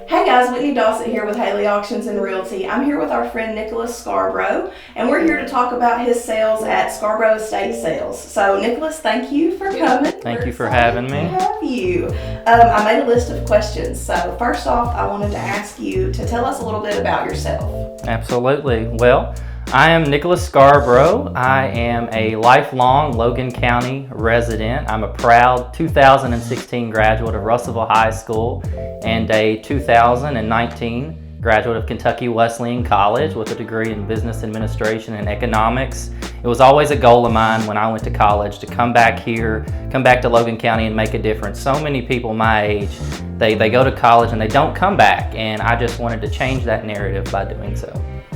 Hey guys, Whitney Dossett here with Haley Auctions and Realty. I'm here with our friend Nicholas Scarbrough, and we're here to talk about his sales at Scarbrough Estate Sales. So Nicholas, thank you for coming. Thank you for having me. To have you. I made a list of questions. So first off, I wanted to ask you to tell us a little bit about yourself. Absolutely. Well, I am Nicholas Scarbrough. I am a lifelong Logan County resident. I'm a proud 2016 graduate of Russellville High School and a 2019 graduate of Kentucky Wesleyan College with a degree in business administration and economics. It was always a goal of mine when I went to college to come back here, come back to Logan County and make a difference. So many people my age, they go to college and they don't come back, and I just wanted to change that narrative by doing so.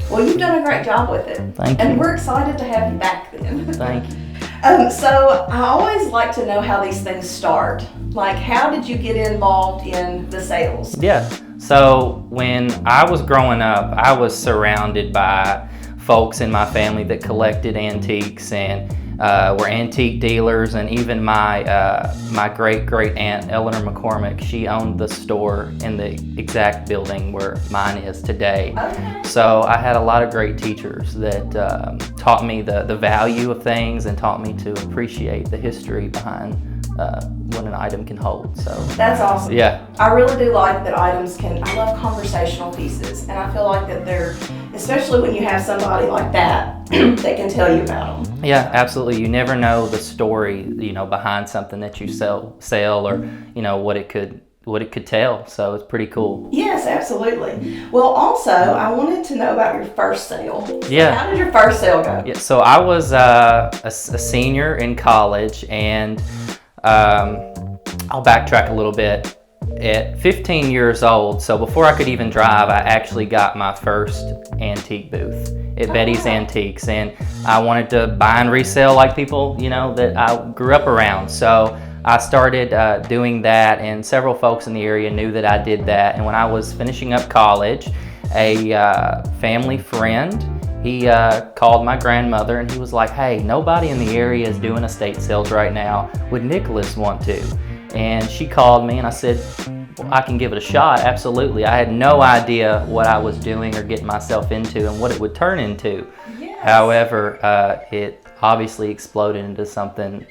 Well, you've done a great job with it. Thank you. And we're excited to have you back then. Thank you. So I always like to know how these things start. Like, how did you get involved in the sales? Yeah, so when I was growing up, I was surrounded by folks in my family that collected antiques and were antique dealers, and even my great aunt Eleanor McCormick, she owned the store in the exact building where mine is today. Okay. So I had a lot of great teachers that taught me the value of things and taught me to appreciate the history behind what an item can hold. So that's awesome. Yeah, I really do like that items can. I love conversational pieces, and I feel like that they're, especially when you have somebody like that that can tell you about them. Yeah, absolutely. You never know the story, behind something that you sell, or what it could tell. So it's pretty cool. Yes, absolutely. Well, also, I wanted to know about your first sale. Yeah. How did your first sale go? Yeah. So I was a senior in college, and I'll backtrack a little bit. At 15 years old, so before I could even drive, I actually got my first antique booth at Betty's Antiques, and I wanted to buy and resell like people, that I grew up around. So I started doing that, and several folks in the area knew that I did that. And when I was finishing up college, a family friend, he called my grandmother, and he was like, "Hey, nobody in the area is doing estate sales right now. Would Nicholas want to?" And she called me, and I said, "Well, I can give it a shot, absolutely." I had no idea what I was doing or getting myself into and what it would turn into. Yes. However, it obviously exploded into something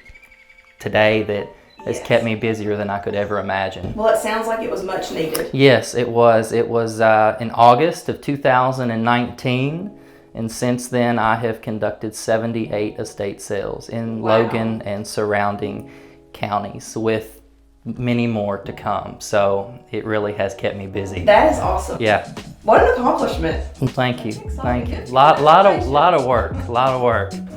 today that has kept me busier than I could ever imagine. Well, it sounds like it was much needed. Yes, it was. It was in August of 2019. And since then, I have conducted 78 estate sales in Logan and surrounding counties, with many more to come. So it really has kept me busy. That is awesome. Yeah. What an accomplishment. Thank you. Thank you. Exciting. Lot of work.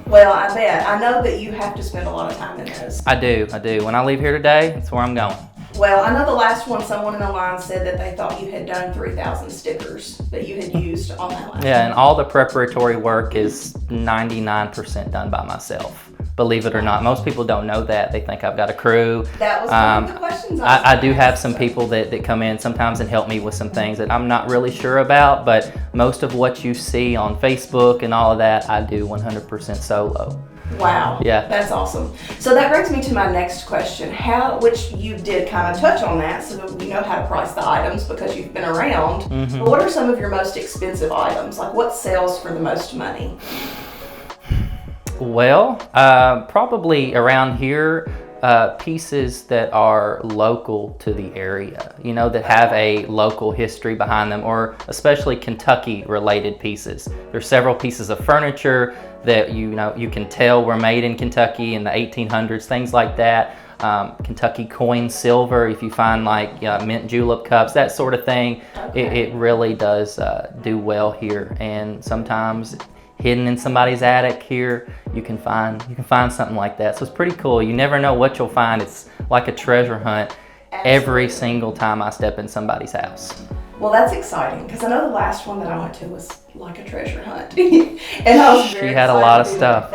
Well, I bet. I know that you have to spend a lot of time in those. I do. When I leave here today, that's where I'm going. Well, I know the last one, someone in the line said that they thought you had done 3,000 stickers that you had used on that last Yeah, and all the preparatory work is 99% done by myself. Believe it or not, most people don't know that. They think I've got a crew. That was one of the questions I do have some people that come in sometimes and help me with some things that I'm not really sure about, but most of what you see on Facebook and all of that, I do 100% solo. Wow. Yeah. That's awesome. So that brings me to my next question, which you did kind of touch on that, so we know how to price the items because you've been around. Mm-hmm. But what are some of your most expensive items? Like, what sells for the most money? Well, probably around here, pieces that are local to the area, that have a local history behind them, or especially Kentucky related pieces. There's several pieces of furniture that you can tell were made in Kentucky in the 1800s, things like that. Kentucky coin silver, if you find like mint julep cups, that sort of thing. Okay. It really does do well here, and sometimes hidden in somebody's attic here, you can find something like that. So it's pretty cool. You never know what you'll find. It's like a treasure hunt. Absolutely. Every single time I step in somebody's house. Well, that's exciting, because I know the last one that I went to was like a treasure hunt. And I was very She had a lot of stuff.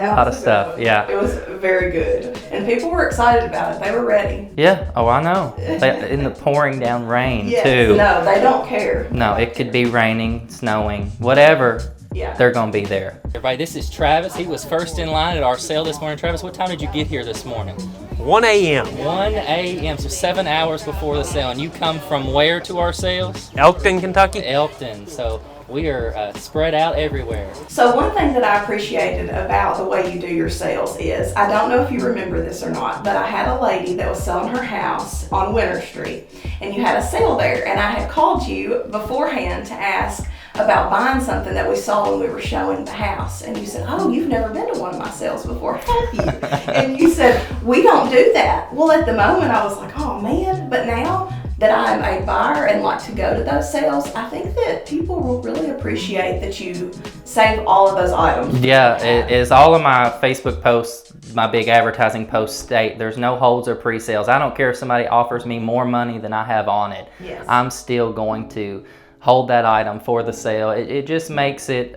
Yeah. It was very good. And people were excited about it. They were ready. Yeah. Oh, I know. In the pouring down rain, yes. too. No, they don't care. No, it could be raining, snowing, whatever. Yeah. they're going to be there. Everybody, this is Travis. He was first in line at our sale this morning. Travis, what time did you get here this morning? 1 a.m. 1 a.m., so 7 hours before the sale. And you come from where to our sales? Elkton, Kentucky. Elkton. So we are spread out everywhere. So one thing that I appreciated about the way you do your sales is, I don't know if you remember this or not, but I had a lady that was selling her house on Winter Street, and you had a sale there, and I had called you beforehand to ask about buying something that we saw when we were showing the house, and you said, oh, you've never been to one of my sales before, have you? And you said, we don't do that. Well, at the moment I was like, oh man, but now that I'm a buyer and like to go to those sales, I think that people will really appreciate that you save all of those items. Yeah, it is. All of my Facebook posts, my big advertising posts state there's no holds or pre-sales. I don't care if somebody offers me more money than I have on it. Yes. I'm still going to hold that item for the sale. It just makes it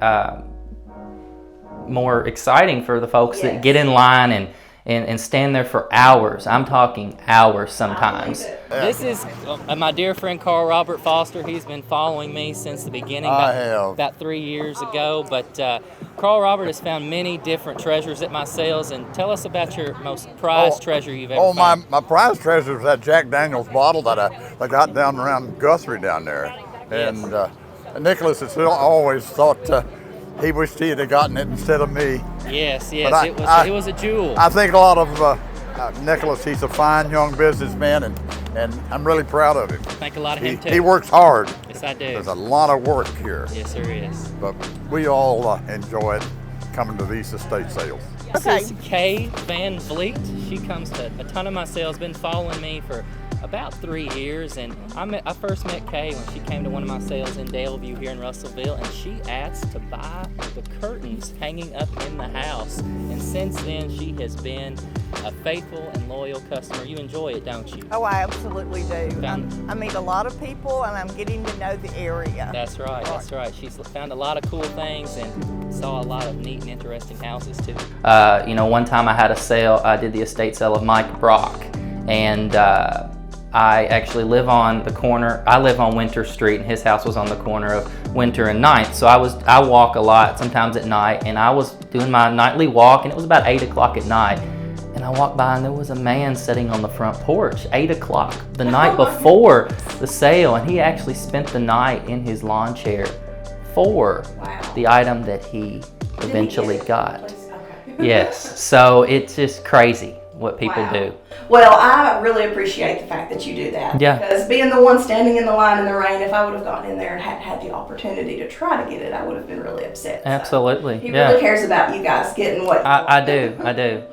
more exciting for the folks that get in line and stand there for hours. I'm talking hours sometimes. This is my dear friend Carl Robert Foster. He's been following me since the beginning, about 3 years ago. But Carl Robert has found many different treasures at my sales. And tell us about your most prized treasure you've ever found. My prized treasure is that Jack Daniels bottle that I got down around Guthrie down there. Yes. And Nicholas has always thought he wished he had gotten it instead of me. Yes, But it was a jewel. I think a lot of Nicholas, he's a fine young businessman, and I'm really proud of him. I think a lot of him too. He works hard. Yes, I do. There's a lot of work here. Yes, there is. But we all enjoy it, coming to these estate sales. This is Kay Van Vliet. She comes to a ton of my sales, been following me for about 3 years, and I first met Kay when she came to one of my sales in Daleview here in Russellville, and she asked to buy the curtains hanging up in the house. And since then, she has been a faithful and loyal customer. You enjoy it, don't you? Oh, I absolutely do. I meet a lot of people, and I'm getting to know the area. That's right, that's right. She's found a lot of cool things and saw a lot of neat and interesting houses too. One time I had a sale, I did the estate sale of Mike Brock, and I actually live on the corner. I live on Winter Street, and his house was on the corner of Winter and 9th. So I walk a lot, sometimes at night, and I was doing my nightly walk, and it was about 8 o'clock at night. And I walked by, and there was a man sitting on the front porch, 8 o'clock, the night before the sale, and he actually spent the night in his lawn chair for the item that he eventually got. Okay. Yes, so it's just crazy what people do. Well, I really appreciate the fact that you do that. Yeah. Because being the one standing in the line in the rain, if I would have gotten in there and hadn't had the opportunity to try to get it, I would have been really upset. Absolutely. So he really cares about you guys getting what I do.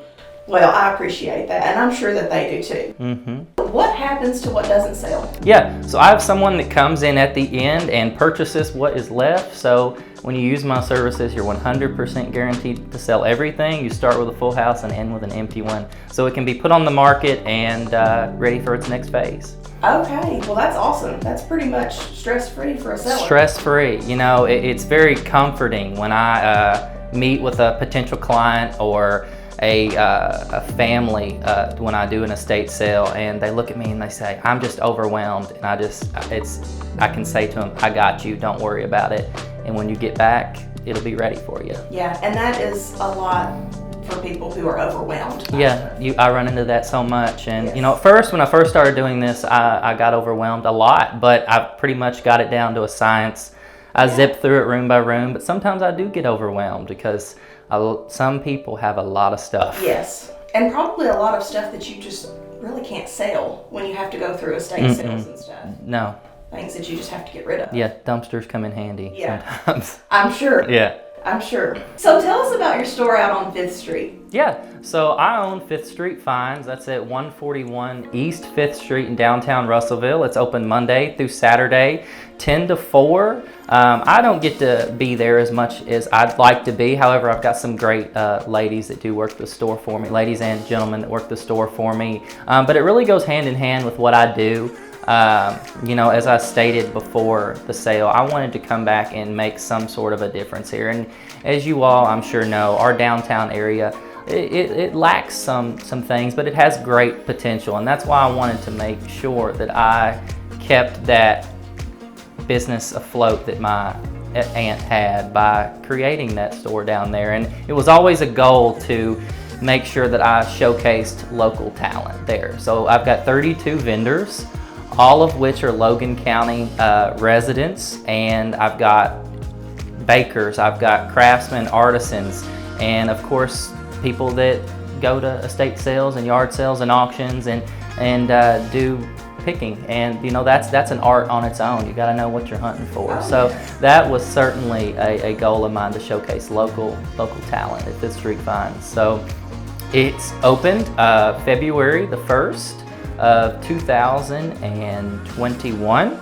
Well, I appreciate that, and I'm sure that they do too. Mm-hmm. What happens to what doesn't sell? Yeah, so I have someone that comes in at the end and purchases what is left. So when you use my services, you're 100% guaranteed to sell everything. You start with a full house and end with an empty one. So it can be put on the market and ready for its next phase. Okay, well that's awesome. That's pretty much stress-free for a seller. Stress-free. It's very comforting when I meet with a potential client or a family when I do an estate sale, and they look at me and they say, I'm just overwhelmed, and I can say to them, I got you, don't worry about it, and when you get back, it'll be ready for you. Yeah, and that is a lot for people who are overwhelmed. Yeah, I run into that so much, and at first, when I first started doing this, I got overwhelmed a lot, but I've pretty much got it down to a science. I zip through it room by room, but sometimes I do get overwhelmed because some people have a lot of stuff. Yes, and probably a lot of stuff that you just really can't sell when you have to go through estate sales and stuff. No. Things that you just have to get rid of. Yeah, dumpsters come in handy sometimes. I'm sure. Yeah. I'm sure. So tell us about your store out on 5th Street. Yeah, so I own 5th Street Finds. That's at 141 East 5th Street in downtown Russellville. It's open Monday through Saturday, 10 to 4. I don't get to be there as much as I'd like to be. However, I've got some great ladies that do work the store for me, ladies and gentlemen that work the store for me. But it really goes hand in hand with what I do. As I stated before the sale, I wanted to come back and make some sort of a difference here. And as you all, I'm sure know, our downtown area, it lacks some things, but it has great potential. And that's why I wanted to make sure that I kept that business afloat that my aunt had by creating that store down there. And it was always a goal to make sure that I showcased local talent there. So I've got 32 vendors, all of which are Logan County residents, and I've got bakers, I've got craftsmen, artisans, and of course people that go to estate sales and yard sales and auctions and do picking. And you know, that's an art on its own. You got to know what you're hunting for. So that was certainly a goal of mine, to showcase local talent at Fifth Street Finds. So it's opened February the 1st of 2021.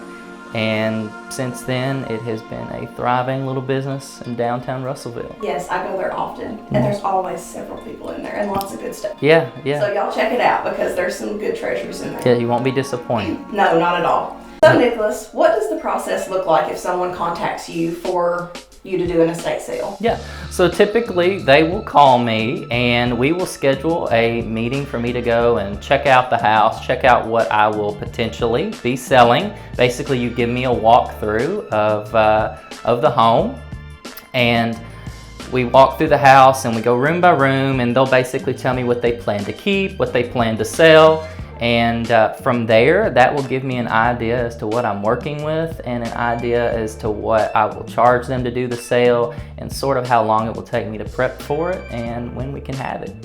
And since then, it has been a thriving little business in downtown Russellville. Yes, I go there often, and there's always several people in there and lots of good stuff. Yeah. So y'all check it out, because there's some good treasures in there. Yeah, you won't be disappointed. No, not at all. So Nicholas, what does the process look like if someone contacts you for you to do an estate sale? Yeah, so typically they will call me and we will schedule a meeting for me to go and check out the house, check out what I will potentially be selling. Basically, you give me a walkthrough of the home, and we walk through the house and we go room by room, and they'll basically tell me what they plan to keep, what they plan to sell. And from there, that will give me an idea as to what I'm working with, and an idea as to what I will charge them to do the sale, and sort of how long it will take me to prep for it, and when we can have it.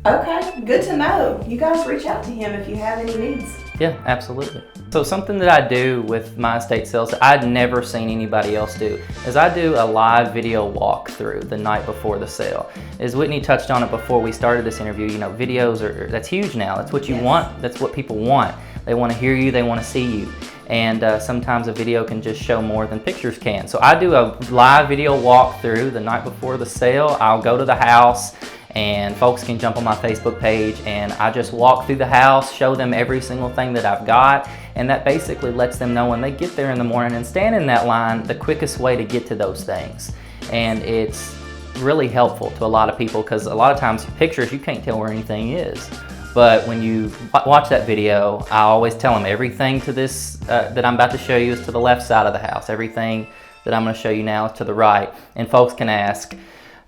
Okay, good to know. You guys reach out to him if you have any needs. Yeah, absolutely. So something that I do with my estate sales that I'd never seen anybody else do is I do a live video walkthrough the night before the sale. As Whitney touched on it before we started this interview, you know, videos that's huge now. That's what you want. That's what people want. They want to hear you. They want to see you. And sometimes a video can just show more than pictures can. So I do a live video walkthrough the night before the sale. I'll go to the house, and folks can jump on my Facebook page, and I just walk through the house, show them every single thing that I've got, and that basically lets them know when they get there in the morning and stand in that line, the quickest way to get to those things. And it's really helpful to a lot of people, because a lot of times pictures, you can't tell where anything is. But when you watch that video, I always tell them everything to this that I'm about to show you is to the left side of the house. Everything that I'm going to show you now is to the right. And folks can ask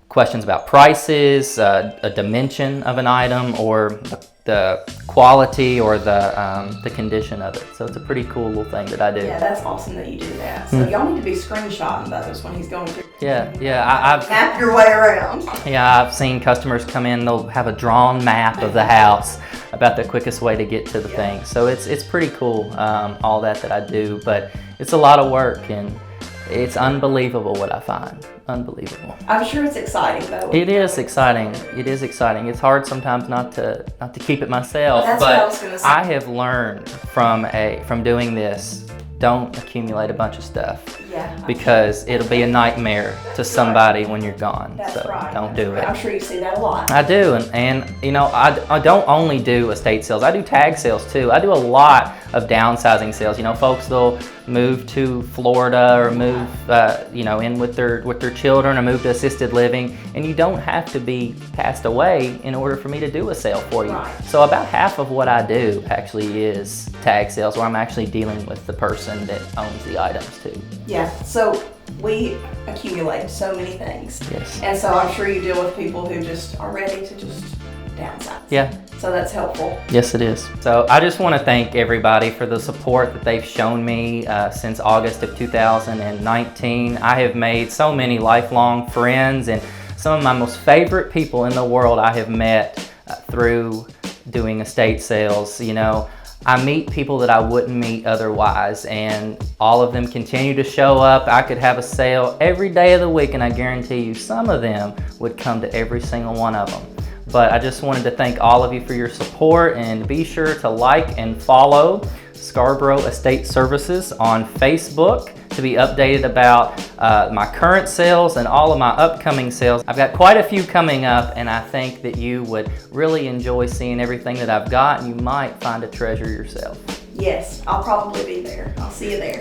questions about prices, a dimension of an item, or the quality or the condition of it. So it's a pretty cool little thing that I do. Yeah, that's awesome that you do that. So y'all need to be screenshotting those when he's going through. Yeah. I've Map your way around. Yeah, I've seen customers come in, they'll have a drawn map of the house about the quickest way to get to the thing. So it's pretty cool, all that I do, but it's a lot of work, and it's unbelievable what I find. Unbelievable. I'm sure it's exciting though. It is exciting. It is exciting. It's hard sometimes not to keep it myself. That's but what I was gonna say. I have learned from doing this, don't accumulate a bunch of stuff. Yeah. Because it'll be a nightmare to somebody when you're gone. That's so right. don't do it. I'm sure you see that a lot. I do, and you know, I don't only do estate sales. I do tag sales too. I do a lot of downsizing sales. You know, folks, they'll move to Florida or move, in with their children, or move to assisted living, and you don't have to be passed away in order for me to do a sale for you. Right. So about half of what I do actually is tag sales, where I'm actually dealing with the person that owns the items too. Yeah. So we accumulate so many things. Yes. And so I'm sure you deal with people who just are ready to just downsize. Yeah. So that's helpful. Yes, it is. So I just want to thank everybody for the support that they've shown me since August of 2019. I have made so many lifelong friends, and some of my most favorite people in the world I have met through doing estate sales. You know, I meet people that I wouldn't meet otherwise, and all of them continue to show up. I could have a sale every day of the week, and I guarantee you some of them would come to every single one of them. But I just wanted to thank all of you for your support, and be sure to like and follow Scarbrough Estate Services on Facebook to be updated about my current sales and all of my upcoming sales. I've got quite a few coming up, and I think that you would really enjoy seeing everything that I've got, and you might find a treasure yourself. Yes, I'll probably be there. I'll see you there.